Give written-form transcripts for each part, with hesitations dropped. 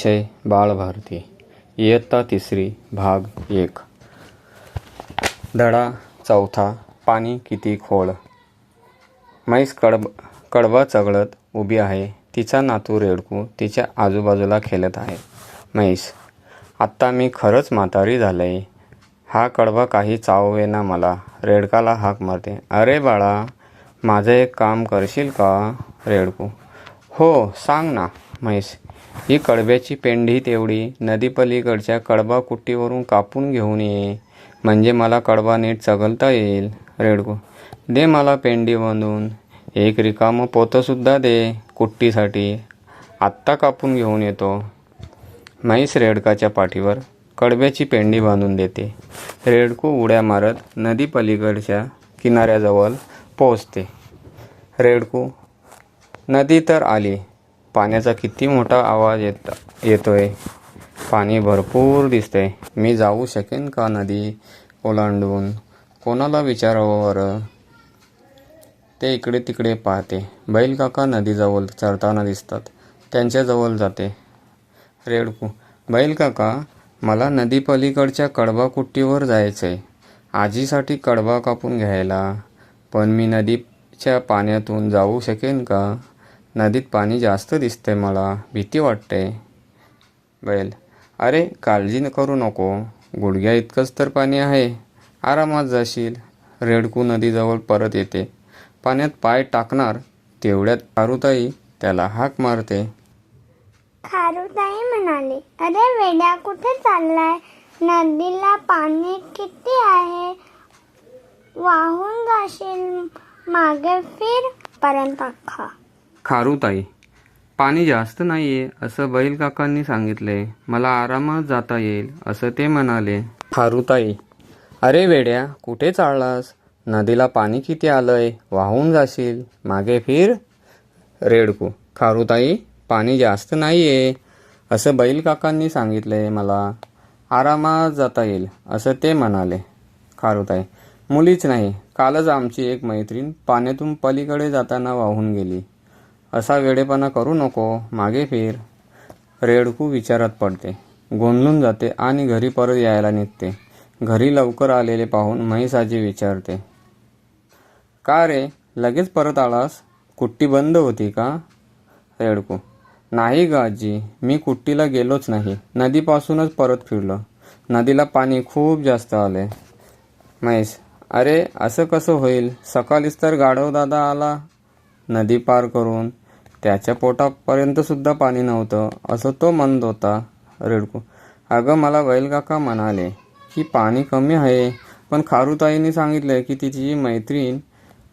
परिचय बाळभारती इयत्ता 3 भाग 1 धडा 4 पाणी किती खोल. म्हैस कडबा चघळत उभी आहे. तिचा नातू रेडकू तिच्या आजूबाजूला खेळत आहे. म्हैस, आत्ता मी खरंच म्हातारी झालंय. हा कडबा काही चावेना मला. रेडकाला हाक मारते. अरे बाळा, माझं एक काम करशील का? रेडकू, हो सांग ना. म्हैस, ही कडब्याची पेंढी तेवढी नदीपलीकडच्या कडबा कुट्टीवरून कापून घेऊन ये, म्हणजे मला कडबा नीट चघळता येईल. रेडकू, दे मला पेंढी बांधून. एक रिकामं पोतंसुद्धा दे कुट्टीसाठी. आत्ता कापून घेऊन येतो. म्हैस रेडकाच्या पाठीवर कडब्याची पेंढी बांधून देते. रेडकू उड्या मारत नदीपलीकडच्या किनाऱ्याजवळ पोहोचते. रेडकू, नदी तर आली. पाण्याचा किती मोठा आवाज येतोय. पाणी भरपूर दिसतंय. मी जाऊ शकेन का नदी ओलांडून? कोणाला विचारावं बरं? ते इकडे तिकडे पाहते. बैलकाका नदीजवळ चरताना दिसतात. त्यांच्याजवळ जाते. रेडकू, बैलकाका, मला नदीपलीकडच्या कडबा कुट्टीवर जायचंय. आजीसाठी कडबा कापून घ्यायला. पण मी नदीच्या पाण्यातून जाऊ शकेन का? नदीत पाणी जास्त दिसतंय, मला भीती वाटते. बैल, अरे काळजी करू नको. गुडघ्या इतकंच तर पाणी आहे. आरामात जाशील. रेडकू नदीजवळ परत येते. पाण्यात पाय टाकणार तेवढ्यात खारुताई त्याला हाक मारते. खारुताई म्हणाली, अरे वेड्या, कुठे चाललाय? नदीला पाणी किती आहे? वाहून जाशील. मागे फिर. पर्यंत खा. खारुताई, पाणी जास्त नाहीये असं बैलकाकांनी सांगितले. मला आरामात जाता येईल असं ते म्हणाले. खारुताई, अरे वेड्या, कुठे चाललास? नदीला पाणी किती आलंय? वाहून जाशील. मागे फिर. रेडकू, खारुताई, पाणी जास्त नाहीये असं बैलकाकांनी सांगितले. मला आरामात जाता येईल असं ते म्हणाले. खारुताई, मुलीच नाही, कालच आमची एक मैत्रीण पाण्यातून पलीकडे जाताना वाहून गेली. असा वेडेपणा करू नको. मागे फिर. रेडकू विचारात पडते, गोंधळून जाते आणि घरी परत यायला निघते. घरी लवकर आलेले पाहून म्हैस आजी विचारते, का रे, लगेच परत आलास? कुट्टी बंद होती का? रेडकू, नाही ग आजी, मी कुट्टीला गेलोच नाही. नदीपासूनच परत फिरलो. नदीला पाणी खूप जास्त आले. म्हैस, अरे असं कसं होईल? सकाळीच तर गाढव दादा आला नदी पार करून. त्याच्या पोटापर्यंत सुद्धा पाणी नव्हतं असं तो म्हणत होता. रेडकू, अगं मला बैलकाका म्हणाले की पाणी कमी आहे, पण खारुताईने सांगितलं की तिची मैत्रीण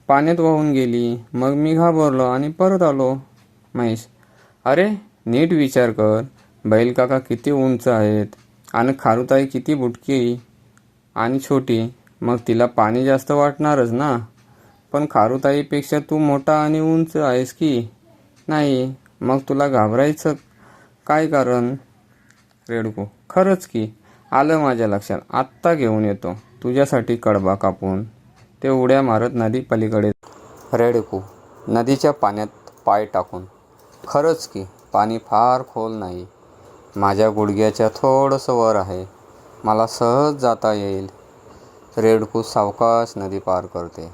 पाण्यात वाहून गेली. मग मी घाबरलो आणि परत आलो. म्हैस, अरे नीट विचार कर. बैलकाका किती उंच आहेत आणि खारुताई किती बुटकी आणि छोटी. मग तिला पाणी जास्त वाटणारच ना. पण खारुताईपेक्षा तू मोठा आणि उंच आहेस की नाही, मग तुला घाबरायचं काय कारण? रेडकू, खरंच की, आलं माझ्या लक्षात. आत्ता घेऊन येतो तुझ्यासाठी कडबा कापून. ते उड्या मारत नदी पलीकडे. रेडकू नदीच्या पाण्यात पाय टाकून, खरंच की, पाणी फार खोल नाही. माझ्या गुडघ्याच्या थोडंसं वर आहे. मला सहज जाता येईल. रेडकू सावकाश नदी पार करते.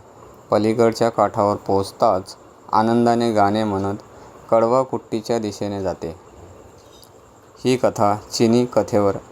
पलीकडच्या काठावर पोचताच आनंदाने गाणे म्हणत कडबा कुट्टीच्या दिशेने जाते. ही कथा चिनी कथेवर